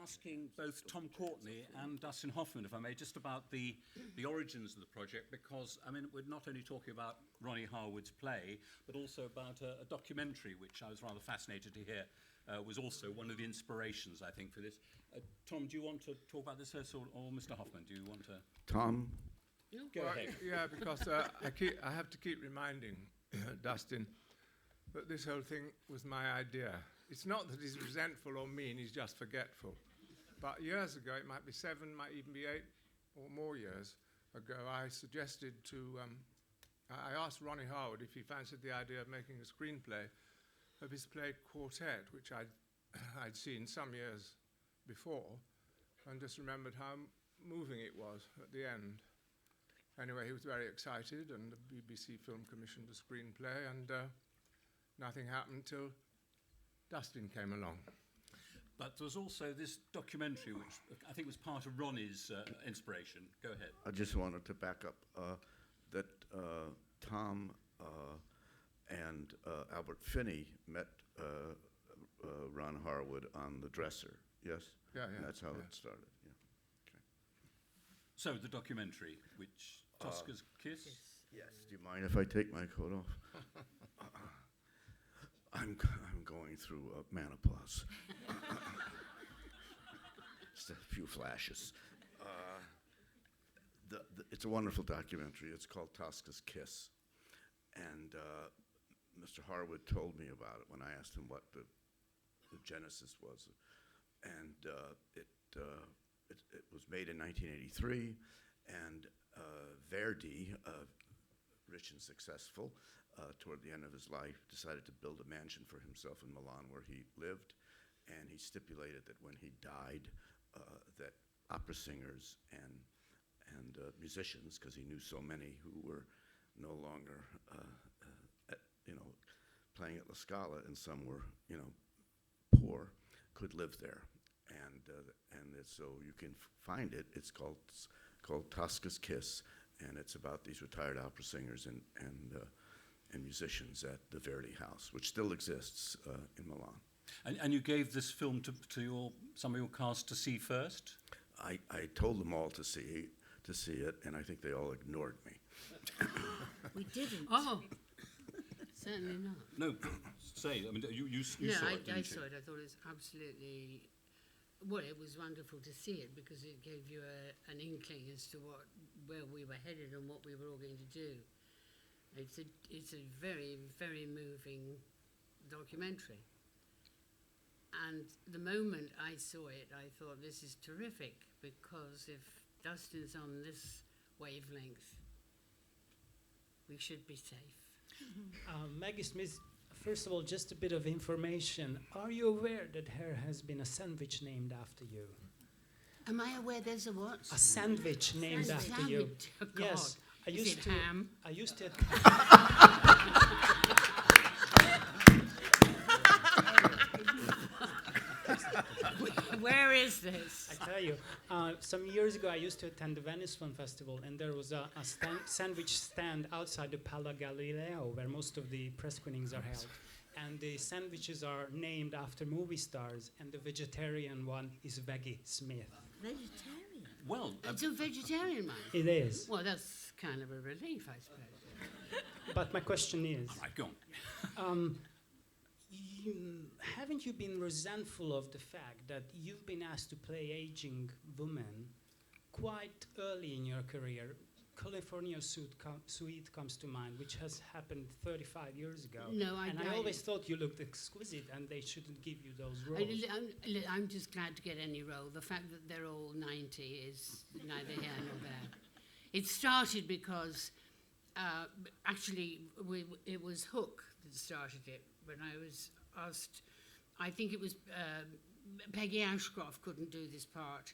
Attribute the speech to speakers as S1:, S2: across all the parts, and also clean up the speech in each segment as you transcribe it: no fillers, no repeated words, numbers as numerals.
S1: asking both Tom Courtney and Dustin Hoffman, if I may, just about the origins of the project, because, I mean, we're not only talking about Ronnie Harwood's play, but also about a documentary, which I was rather fascinated to hear was also one of the inspirations, I think, for this. Tom, do you want to talk about this, or Mr. Hoffman, do you want to?
S2: Tom?
S1: Go ahead.
S3: Yeah, because I have to keep reminding Dustin that this whole thing was my idea. It's not that he's resentful or mean, he's just forgetful. But years ago, it might be 7, might even be 8 or more years ago, I suggested I asked Ronnie Harwood if he fancied the idea of making a screenplay of his play Quartet, which I'd seen some years before, and just remembered how moving it was at the end. Anyway, he was very excited, and the BBC Film commissioned a screenplay, and nothing happened till Dustin came along.
S1: But there was also this documentary, which I think was part of Ronnie's inspiration. Go ahead.
S2: I just wanted to back up that Tom and Albert Finney met Ron Harwood on the dresser. Yes?
S3: Yeah.
S2: That's how it started. Yeah. Okay.
S1: So the documentary, which Tosca's Kiss?
S2: Yes. Do you mind if I take my coat off? I'm going through menopause. Just a few flashes. It's a wonderful documentary. It's called Tosca's Kiss. And Mr. Harwood told me about it when I asked him what the genesis was. And it was made in 1983, and Verdi, rich and successful, toward the end of his life, decided to build a mansion for himself in Milan where he lived, and he stipulated that when he died, that opera singers and musicians, because he knew so many who were no longer, playing at La Scala, and some were, poor, could live there, and so you can find it. It's called Tosca's Kiss, and it's about these retired opera singers and musicians at the Verdi House, which still exists in Milan.
S1: And you gave this film to some of your cast to see first?
S2: I told them all to see it, and I think they all ignored me.
S4: We didn't.
S5: Oh, certainly not.
S1: No, say. I mean, you saw it, didn't
S5: I
S1: you?
S5: saw it. I thought it was absolutely. Well, it was wonderful to see it because it gave you an inkling as to where we were headed and what we were all going to do. It's a very, very moving documentary. And the moment I saw it, I thought, this is terrific, because if Dustin's on this wavelength, we should be safe.
S6: Maggie Smith, first of all, just a bit of information. Are you aware that there has been a sandwich named after you?
S5: Am I aware there's a what?
S6: A sandwich named after you.
S5: Oh, God.
S6: Yes.
S5: Is it ham?
S6: I used to.
S5: Where is this?
S6: I tell you, some years ago I used to attend the Venice Film Festival, and there was a sandwich stand outside the Pala Galileo, where most of the press screenings are held. And the sandwiches are named after movie stars, and the vegetarian one is Veggie Smith.
S4: Vegetarian?
S1: Well,
S5: It's a vegetarian one.
S6: It is.
S5: Well, that's kind of a relief, I suppose.
S6: But my question is,
S1: all right, go on.
S6: haven't you been resentful of the fact that you've been asked to play aging women quite early in your career? California Suite comes to mind, which has happened 35 years ago.
S5: No,
S6: I always thought you looked exquisite, and they shouldn't give you those roles.
S5: I'm just glad to get any role. The fact that they're all 90 is neither here nor there. It started because, actually, it was Hook that started it. When I was asked, I think it was Peggy Ashcroft couldn't do this part,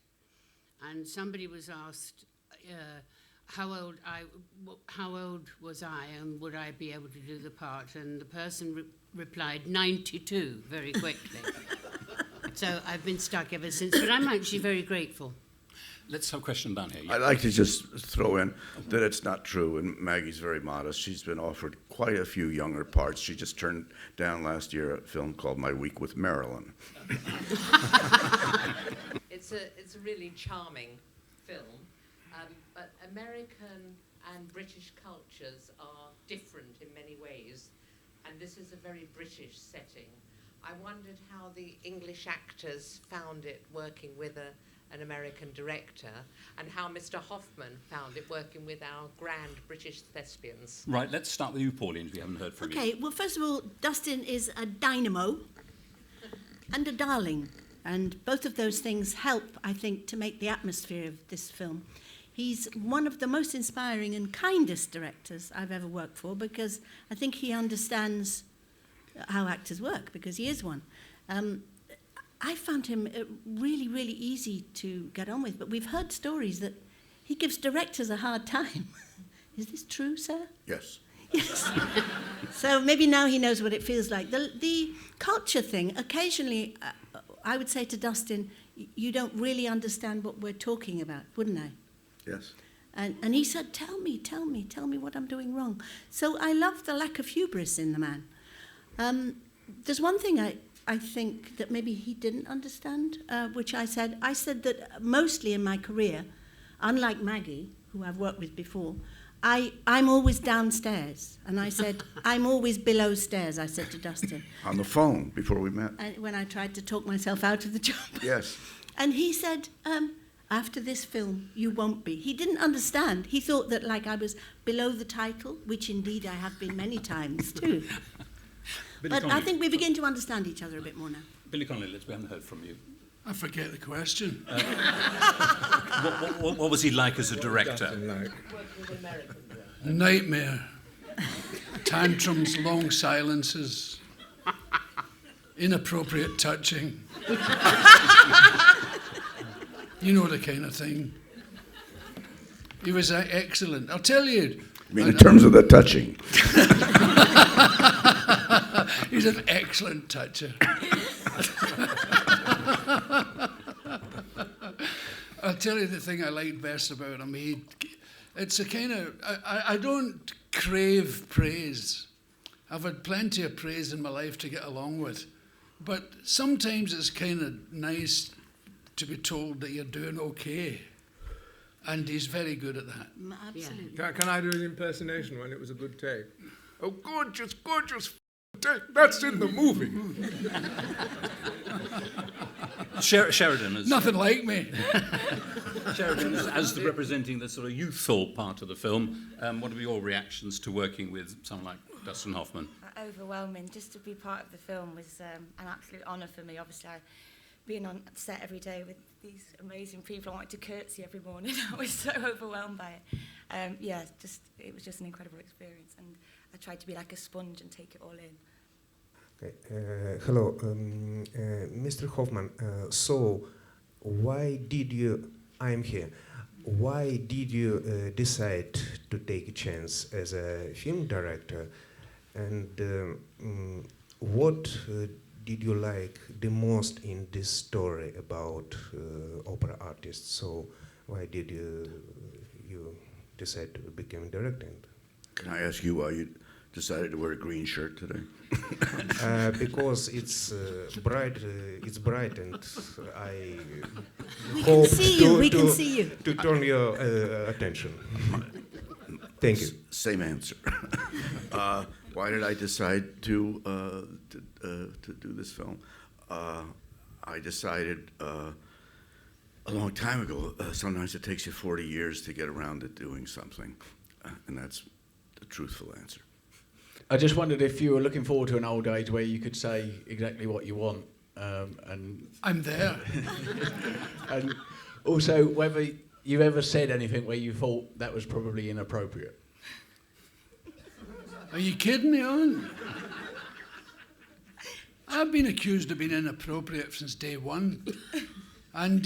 S5: and somebody was asked how old was I, and would I be able to do the part? And the person replied 92 very quickly. So I've been stuck ever since, but I'm actually very grateful.
S1: Let's have a question down here.
S2: I'd like to just throw in that it's not true, and Maggie's very modest. She's been offered quite a few younger parts. She just turned down last year a film called My Week with Marilyn.
S7: It's a really charming film, but American and British cultures are different in many ways, and this is a very British setting. I wondered how the English actors found it working with an American director, and how Mr. Hoffman found it working with our grand British thespians.
S1: Right, let's start with you, Pauline, if we haven't heard from you.
S4: Okay, well, first of all, Dustin is a dynamo and a darling. And both of those things help, I think, to make the atmosphere of this film. He's one of the most inspiring and kindest directors I've ever worked for, because I think he understands how actors work, because he is one. I found him really, really easy to get on with, but we've heard stories that he gives directors a hard time. Is this true, sir?
S2: Yes.
S4: Yes. So maybe now he knows what it feels like. The culture thing, occasionally, I would say to Dustin, you don't really understand what we're talking about, wouldn't I?
S2: Yes.
S4: And he said, tell me what I'm doing wrong. So I love the lack of hubris in the man. There's one thing I think that maybe he didn't understand, which I said that mostly in my career, unlike Maggie, who I've worked with before, I'm always downstairs. And I said, I'm always below stairs, I said to Dustin.
S2: On the phone before we met.
S4: When I tried to talk myself out of the job.
S2: Yes.
S4: And he said, after this film, you won't be. He didn't understand. He thought that like I was below the title, which indeed I have been many times too. But I think we begin to understand each other a bit more now.
S1: Billy Connolly, we haven't heard from you.
S8: I forget the question.
S1: What was he like as a director?
S8: A nightmare. Tantrums, long silences, inappropriate touching. You know the kind of thing. He was excellent. I'll tell you.
S2: I mean, in terms of the touching.
S8: He's an excellent toucher. I'll tell you the thing I liked best about him. It's a kind of, I don't crave praise. I've had plenty of praise in my life to get along with. But sometimes it's kind of nice to be told that you're doing okay. And he's very good at that.
S4: Absolutely.
S3: Can I do an impersonation when it was a good take? Oh, gorgeous, gorgeous take. That's in the movie.
S1: Sheridan is...
S8: Nothing like me.
S1: Sheridan, as representing the sort of youthful part of the film, what are your reactions to working with someone like Dustin Hoffman?
S9: Overwhelming. Just to be part of the film was an absolute honour for me. Obviously, being on set every day with these amazing people, I wanted to curtsy every morning. I was so overwhelmed by it. It was just an incredible experience, and I tried to be like a sponge and take it all in.
S10: Okay. Hello, Mr. Hoffman. So, why did you? I'm here. Why did you decide to take a chance as a film director, and what did you like the most in this story about opera artists? So, why did you decide to become a director?
S2: Can I ask you why you decided to wear a green shirt today?
S10: Because it's bright. It's bright, and I
S4: We
S10: hope
S4: can see you. We can see you.
S10: to turn your attention. Thank you.
S2: Same answer. Why did I decide to do this film? I decided a long time ago. Sometimes it takes you 40 years to get around to doing something, and that's the truthful answer.
S11: I just wondered if you were looking forward to an old age where you could say exactly what you want, and
S8: I'm there.
S11: and also whether you've ever said anything where you thought that was probably inappropriate.
S8: Are you kidding me, Alan? I've been accused of being inappropriate since day one. And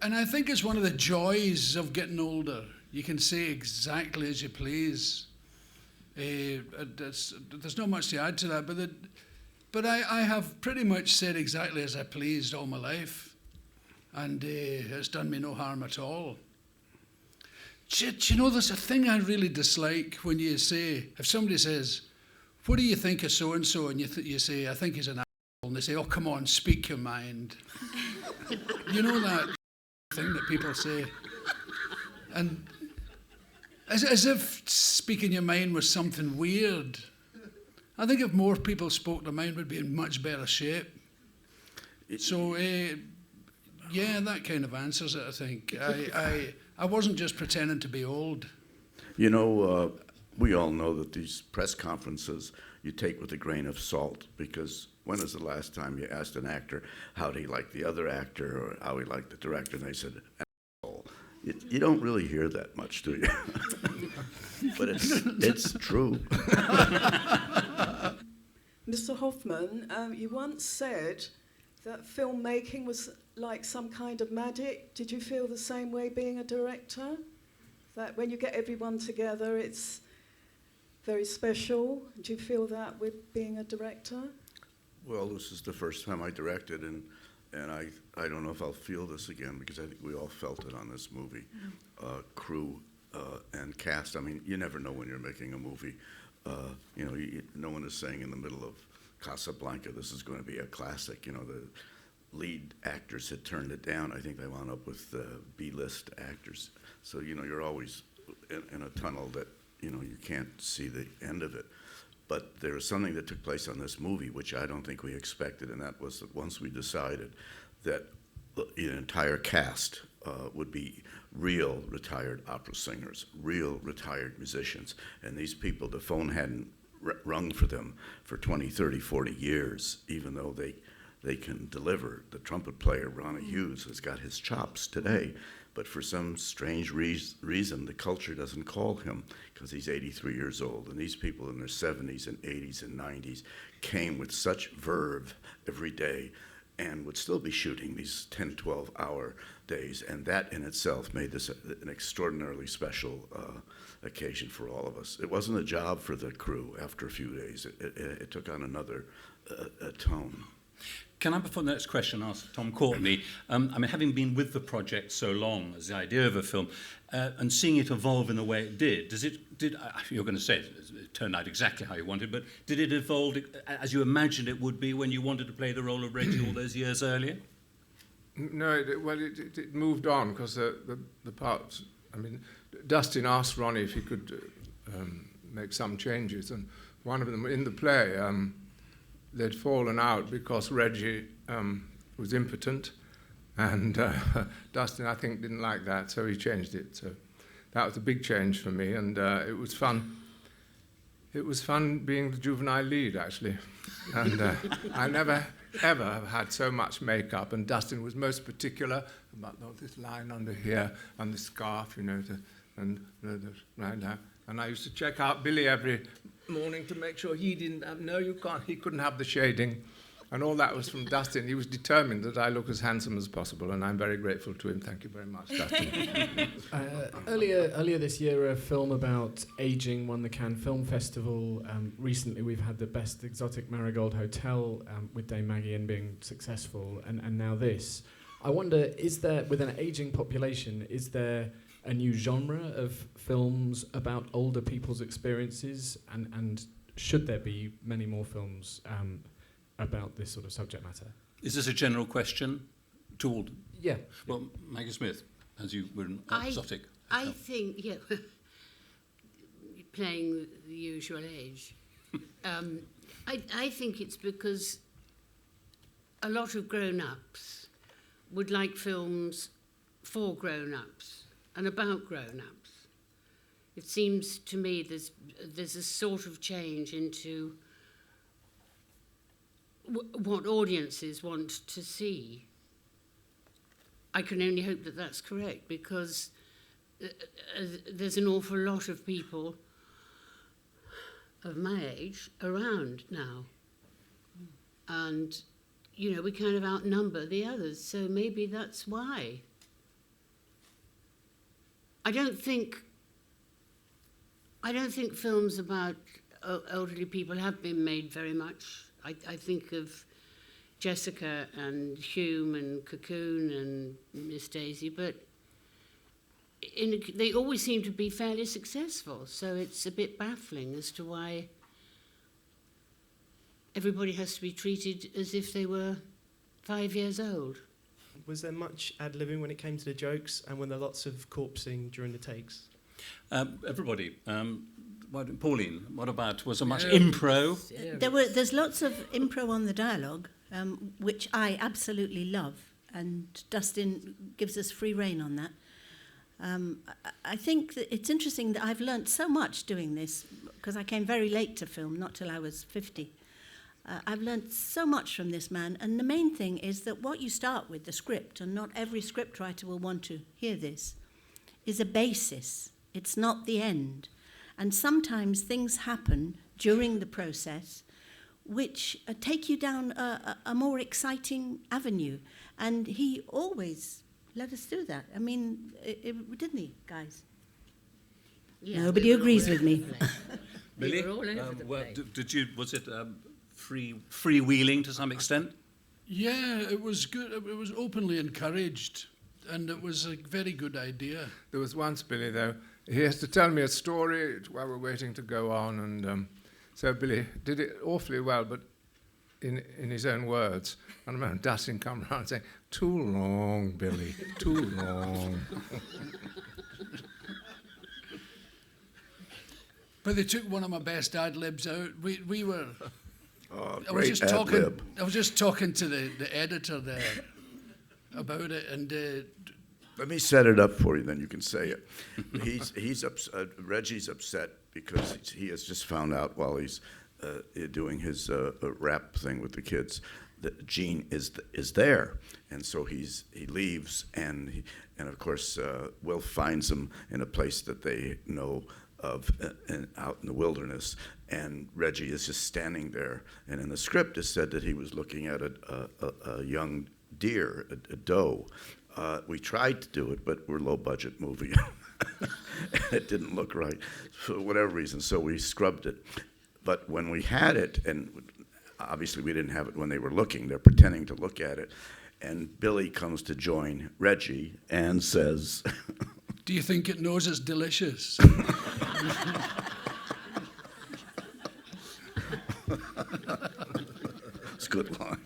S8: I think it's one of the joys of getting older. You can say exactly as you please. There's not much to add to that, but I have pretty much said exactly as I pleased all my life. and it's done me no harm at all. Do you know, there's a thing I really dislike when you say, if somebody says, what do you think of so-and-so, and you say, I think he's an asshole, and they say, oh, come on, speak your mind. You know that thing that people say? And as if speaking your mind was something weird. I think if more people spoke their mind, we'd be in much better shape. So, yeah, that kind of answers it, I think. I wasn't just pretending to be old.
S2: You know, we all know that these press conferences you take with a grain of salt, because when was the last time you asked an actor how he liked the other actor or how he liked the director, and they said, asshole. You don't really hear that much, do you? But it's true.
S12: Mr. Hoffman, you once said that filmmaking was like some kind of magic. Did you feel the same way being a director? That when you get everyone together, it's very special? Do you feel that with being a director?
S2: Well, this is the first time I directed, and I don't know if I'll feel this again, because I think we all felt it on this movie. Crew and cast. I mean, you never know when you're making a movie. You know, no one is saying in the middle of Casablanca, this is going to be a classic. You know, the lead actors had turned it down. I think they wound up with B-list actors. So, you know, you're always in a tunnel that, you know, you can't see the end of it. But there was something that took place on this movie which I don't think we expected, and that was that once we decided that the entire cast would be real retired opera singers, real retired musicians, and these people, the phone hadn't rung for them for 20, 30, 40 years, even though they can deliver. The trumpet player, Ronnie Hughes, has got his chops today, but for some strange reason, the culture doesn't call him, because he's 83 years old. And these people in their 70s and 80s and 90s came with such verve every day and would still be shooting these 10, 12-hour days. And that in itself made this an extraordinarily special occasion for all of us. It wasn't a job for the crew after a few days. It took on another tone.
S1: Can I, before the next question, ask Tom Courtney, I mean, having been with the project so long as the idea of a film, and seeing it evolve in the way it did, you're going to say it turned out exactly how you wanted, but did it evolve as you imagined it would be when you wanted to play the role of Reggie all those years earlier?
S3: No, it moved on, because the parts, I mean, Dustin asked Ronnie if he could make some changes, and one of them in the play, they'd fallen out because Reggie was impotent, and Dustin, I think, didn't like that, so he changed it. So that was a big change for me, and it was fun. It was fun being the juvenile lead, actually, and I never, ever have had so much makeup, and Dustin was most particular about this line under here, and the scarf, you know, right now. And I used to check out Billy every morning to make sure he didn't have, no, you can't, he couldn't have the shading. And all that was from Dustin. He was determined that I look as handsome as possible, and I'm very grateful to him. Thank you very much, Dustin.
S13: Earlier this year, a film about aging won the Cannes Film Festival. Recently, we've had the Best Exotic Marigold Hotel with Dame Maggie and being successful, and now this. I wonder, is there, with an aging population, is there a new genre of films about older people's experiences, and should there be many more films about this sort of subject matter?
S1: Is this a general question to all?
S13: Yeah.
S1: Well, Maggie Smith, as you were an exotic.
S5: I think, yeah, playing the usual age. I think it's because a lot of grown-ups would like films for grown-ups and about grown-ups. It seems to me there's a sort of change into what audiences want to see. I can only hope that that's correct, because there's an awful lot of people of my age around now. And, you know, we kind of outnumber the others, so maybe that's why. I don't think films about elderly people have been made very much. I think of Jessica and Hume and Cocoon and Miss Daisy, but they always seem to be fairly successful. So it's a bit baffling as to why everybody has to be treated as if they were 5 years old.
S14: Was there much ad-libbing when it came to the jokes, and were there lots of corpsing during the takes?
S1: Everybody. Pauline, what about, was there much impro?
S4: There's lots of impro on the dialogue, which I absolutely love, and Dustin gives us free rein on that. I think that it's interesting that I've learnt so much doing this, because I came very late to film, not till I was 50. I've learnt so much from this man, and the main thing is that what you start with, the script, and not every scriptwriter will want to hear this, is a basis. It's not the end. And sometimes things happen during the process which take you down a more exciting avenue. And he always let us do that. I mean, didn't he, guys?
S5: Yeah,
S4: Nobody agrees with me.
S1: Billy,
S5: We were all over the place.
S1: Was it freewheeling to some extent?
S8: Yeah, it was good. It was openly encouraged, and it was a very good idea.
S3: There was once, Billy, though, he has to tell me a story while we're waiting to go on, and so Billy did it awfully well, but in his own words. And I remember Dustin come around saying, "Too long, Billy, too long."
S8: But they took one of my best ad libs out. We were.
S2: Oh,
S8: I was
S2: great
S8: just
S2: ad
S8: talking.
S2: lib.
S8: I was just talking to the editor there about it, and
S2: Let me set it up for you, then you can say it. Reggie's upset because he has just found out while he's doing his rap thing with the kids that Gene is there, and so he leaves, and of course Will finds him in a place that they know of, out in the wilderness, and Reggie is just standing there, and in the script it said that he was looking at a young deer, a doe. We tried to do it, but we're a low-budget movie. And it didn't look right for whatever reason, so we scrubbed it. But when we had it, and obviously we didn't have it when they were looking, they're pretending to look at it, and Billy comes to join Reggie and says,
S8: do you think it knows it's delicious?
S2: it's a good line.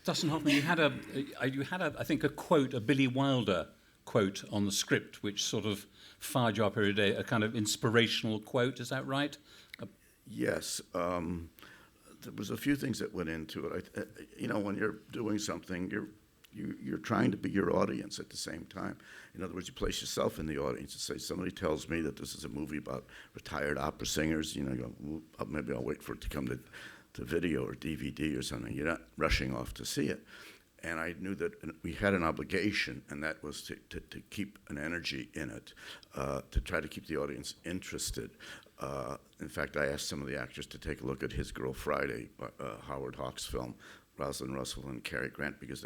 S1: Dustin Hoffman, you had I think a quote, a Billy Wilder quote on the script, which sort of fired you up every day, a kind of inspirational quote. Is that right?
S2: Yes. There was a few things that went into it. When you're doing something, you're trying to be your audience at the same time. In other words, you place yourself in the audience and say, somebody tells me that this is a movie about retired opera singers, you go, well, maybe I'll wait for it to come to video or DVD or something. You're not rushing off to see it. And I knew that we had an obligation, and that was to keep an energy in it, to try to keep the audience interested. In fact, I asked some of the actors to take a look at His Girl Friday, Howard Hawks' film, Rosalind Russell and Cary Grant, because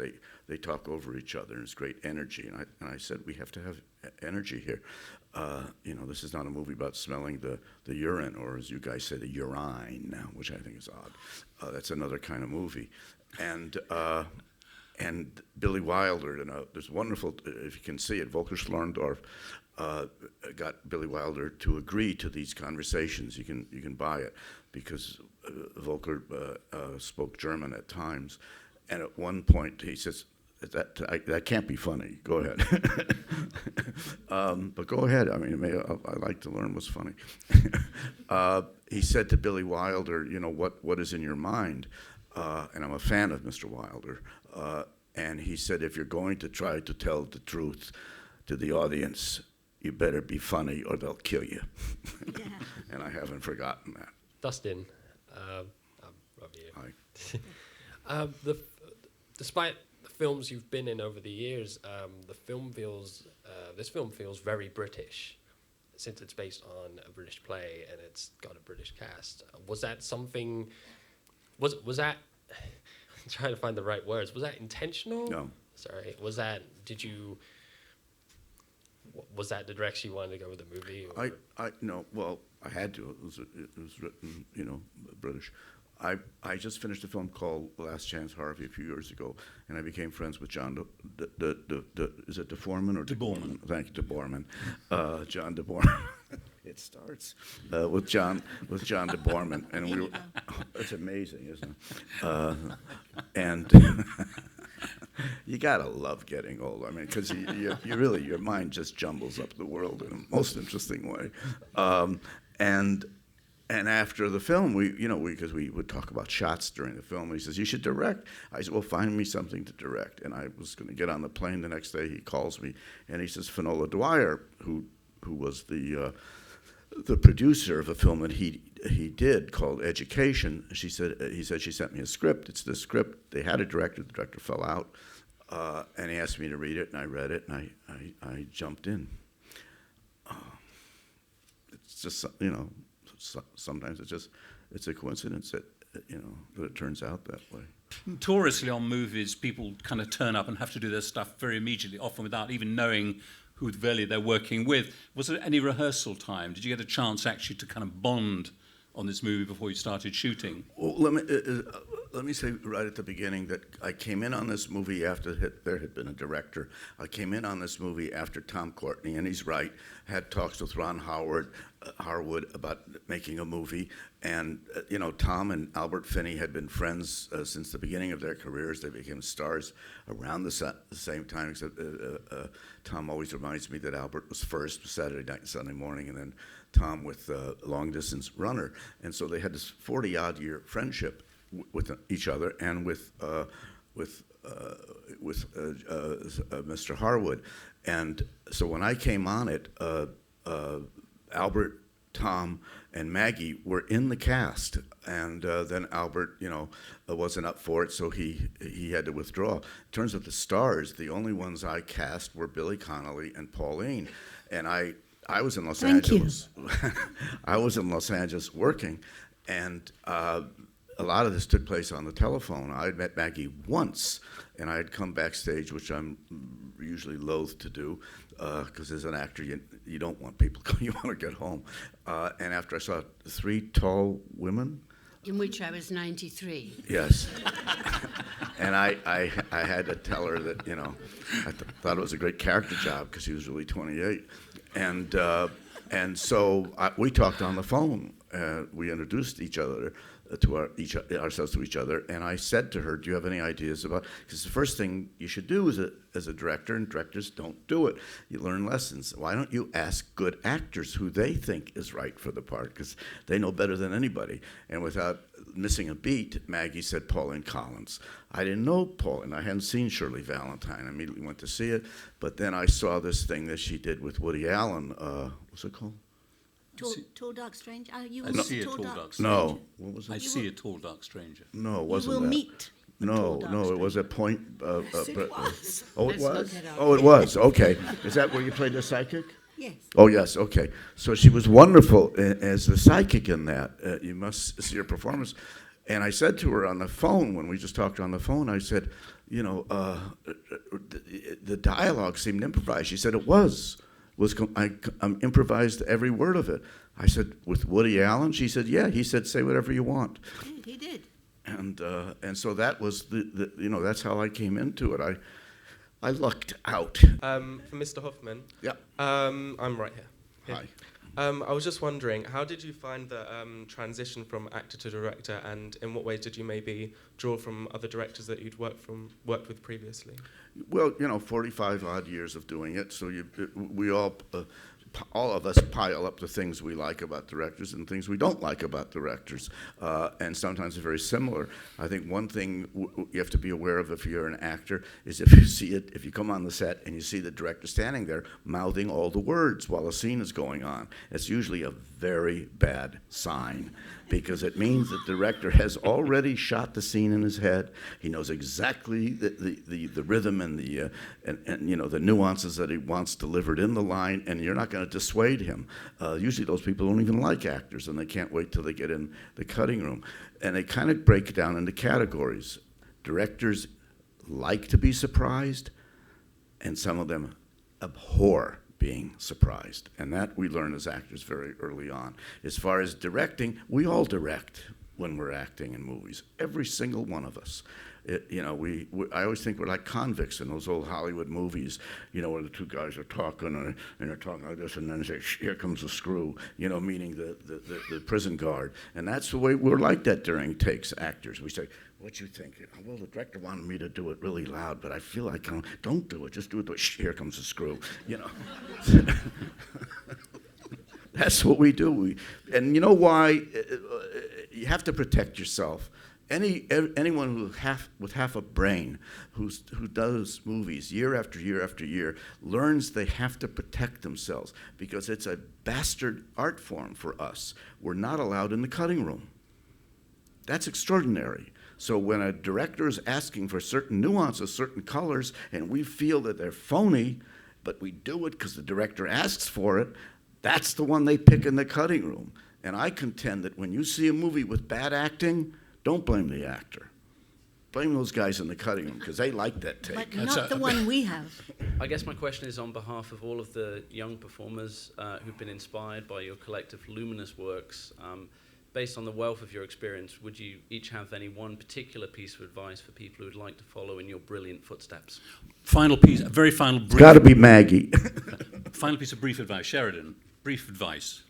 S2: they talk over each other, and it's great energy. And I said, we have to have energy here. This is not a movie about smelling the urine, or as you guys say, the urine now, which I think is odd. That's another kind of movie. And Billy Wilder, there's wonderful, if you can see it, Volker Schlorendorf got Billy Wilder to agree to these conversations. You can buy it, because Volker spoke German at times, and at one point he says, that can't be funny. Go ahead. But go ahead. I mean, I like to learn what's funny. He said to Billy Wilder, what is in your mind? And I'm a fan of Mr. Wilder. And he said, if you're going to try to tell the truth to the audience, you better be funny or they'll kill you. And I haven't forgotten that.
S15: Dustin, despite the films you've been in over the years, this film feels very British, since it's based on a British play and it's got a British cast. Was that something? Was that? I'm trying to find the right words. Was that intentional?
S2: No.
S15: Sorry. Was that? Was that the direction you wanted to go with the movie? Or?
S2: No. Well, I had to. It was written, British. I just finished a film called Last Chance Harvey a few years ago, and I became friends with John. Is it DeForman or
S1: DeBorman?
S2: Thank you, DeBorman. John DeBorman. It starts with John DeBorman, and we were. It's amazing, isn't it? And you gotta love getting old. I mean, because you really, your mind just jumbles up the world in a most interesting way. And after the film, because we would talk about shots during the film, he says, "You should direct." I said, "Well, find me something to direct." And I was going to get on the plane the next day. He calls me, and he says, Finola Dwyer, who was the producer of a film that he did called Education. He said she sent me a script. It's the script. They had a director. The director fell out, and he asked me to read it, and I read it, and I jumped in. It's just sometimes it's a coincidence that that it turns out that way.
S1: Notoriously on movies, people kind of turn up and have to do their stuff very immediately, often without even knowing who really they're working with. Was there any rehearsal time? Did you get a chance actually to kind of bond on this movie before you started shooting?
S2: Well, let me say right at the beginning that I came in on this movie after there had been a director. I came in on this movie after Tom Courtney, and he's right, had talks with Ron Harwood about making a movie. And, Tom and Albert Finney had been friends since the beginning of their careers. They became stars around the same time, except Tom always reminds me that Albert was first, Saturday night and Sunday morning, and then Tom with Long Distance Runner. And so they had this 40-odd year friendship with each other and with Mr. Harwood. And so when I came on it, Albert, Tom, and Maggie were in the cast, and then Albert, wasn't up for it, so he had to withdraw. In terms of the stars, the only ones I cast were Billy Connolly and Pauline, and I was in Los Angeles. I was in Los Angeles working, and a lot of this took place on the telephone. I had met Maggie once, and I had come backstage, which I'm usually loath to do, because as an actor, you don't want people, you want to get home. And after I saw 3 tall women.
S5: In which I was 93.
S2: Yes. And I had to tell her that, I thought it was a great character job because she was really 28. And so we talked on the phone. We introduced each other ourselves to each other, and I said to her, "Do you have any ideas about?" Because the first thing you should do as a director, and directors don't do it, you learn lessons. Why don't you ask good actors who they think is right for the part? Because they know better than anybody. And without missing a beat, Maggie said Pauline Collins. I didn't know Pauline. I hadn't seen Shirley Valentine. I immediately went to see it, but then I saw this thing that she did with Woody Allen. What's it called?
S4: Tall Dark Stranger?
S1: I see a Tall Dark Stranger.
S2: No. What was it?
S1: I see a Tall Dark Stranger.
S2: No, it wasn't
S4: You will
S2: that.
S4: meet.
S2: No, it was a point.
S4: Yes, it was.
S2: Oh, it
S5: Let's look
S2: was?
S5: it up.
S2: Oh, it was. Okay. Is that where you played the psychic?
S4: Yes.
S2: Oh, yes. Okay. So she was wonderful as the psychic in that. You must see her performance. And I said to her on the phone, when we just talked on the phone, I said, the dialogue seemed improvised. She said it was. I improvised every word of it. I said, with Woody Allen? She said, yeah. He said, say whatever you want.
S4: He did.
S2: And so that was that's how I came into it. I lucked out.
S16: For Mr. Hoffman.
S2: Yeah.
S16: I'm right here.
S2: Hi.
S16: I was just wondering, how did you find the transition from actor to director, and in what ways did you maybe draw from other directors that you'd worked with previously?
S2: Well, 45 odd years of doing it, so we all of us pile up the things we like about directors and things we don't like about directors, and sometimes they're very similar. I think one thing you have to be aware of if you're an actor is if you come on the set and you see the director standing there mouthing all the words while a scene is going on, it's usually a very bad sign, because it means that the director has already shot the scene in his head. He knows exactly the rhythm and the nuances that he wants delivered in the line, and you're not going to dissuade him. Usually those people don't even like actors, and they can't wait till they get in the cutting room. And they kind of break it down into categories. Directors like to be surprised, and some of them abhor being surprised. And that we learn as actors very early on. As far as directing, we all direct. when we're acting in movies. Every single one of us. You know, I always think we're like convicts in those old Hollywood movies, you know, where the two guys are talking and they're talking like this, and then they say, "Here comes the screw," you know, meaning the prison guard. And that's the way we're like that during takes, actors. We say, "What you think?" "Well, the director wanted me to do it really loud, but I feel like don't do it. Just do it. Here comes the screw," you know. That's what we do. And you know why? You have to protect yourself. Anyone with half a brain who does movies year after year after year learns they have to protect themselves because it's a bastard art form for us. We're not allowed in the cutting room. That's extraordinary. So when a director is asking for certain nuances, certain colors, and we feel that they're phony, but we do it because the director asks for it, that's the one they pick in the cutting room. And I contend that when you see a movie with bad acting, don't blame the actor. Blame those guys in the cutting room because they like that take.
S4: But not the one we have.
S17: I guess my question is on behalf of all of the young performers who've been inspired by your collective luminous works. Based on the wealth of your experience, would you each have any one particular piece of advice for people who would like to follow in your brilliant footsteps?
S1: Final piece, a very final brief.
S2: It's got to be Maggie.
S1: Final piece of brief advice. Sheridan, brief advice.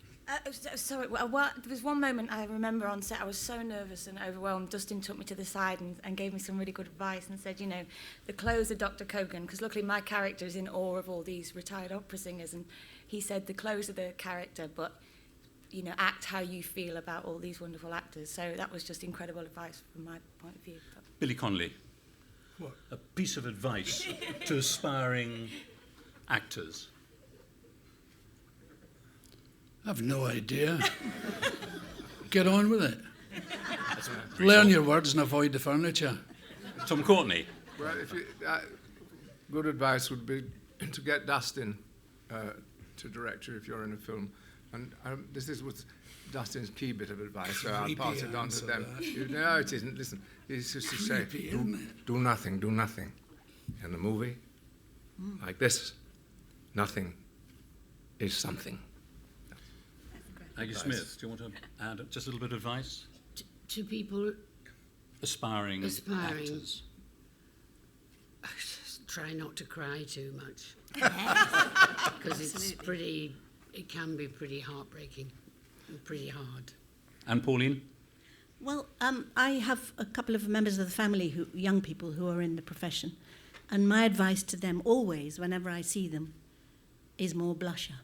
S9: Sorry, there was one moment I remember on set, I was so nervous and overwhelmed. Dustin took me to the side and gave me some really good advice and said, you know, the clothes of Dr. Kogan, because luckily my character is in awe of all these retired opera singers, and he said the clothes are the character, but, you know, act how you feel about all these wonderful actors. So that was just incredible advice from my point of view.
S1: Billy Connolly.
S8: What?
S1: A piece of advice to aspiring actors.
S8: I've no idea. Get on with it. Learn your words and avoid the furniture.
S1: Tom Courtney.
S3: Well, good advice would be to get Dustin to direct you if you're in a film. And this is what's Dustin's key bit of advice, so I'll pass it on to them. No, it isn't. Listen, it's just to say, do nothing. In the movie, like this, nothing is something.
S1: Aggie Smith, do you want to add just a little bit of advice?
S5: To people
S1: aspiring actors.
S5: Try not to cry too much. Because it can be pretty heartbreaking and pretty hard.
S1: And Pauline?
S4: Well, I have a couple of members of the family, young people who are in the profession, and my advice to them always, whenever I see them, is more blusher.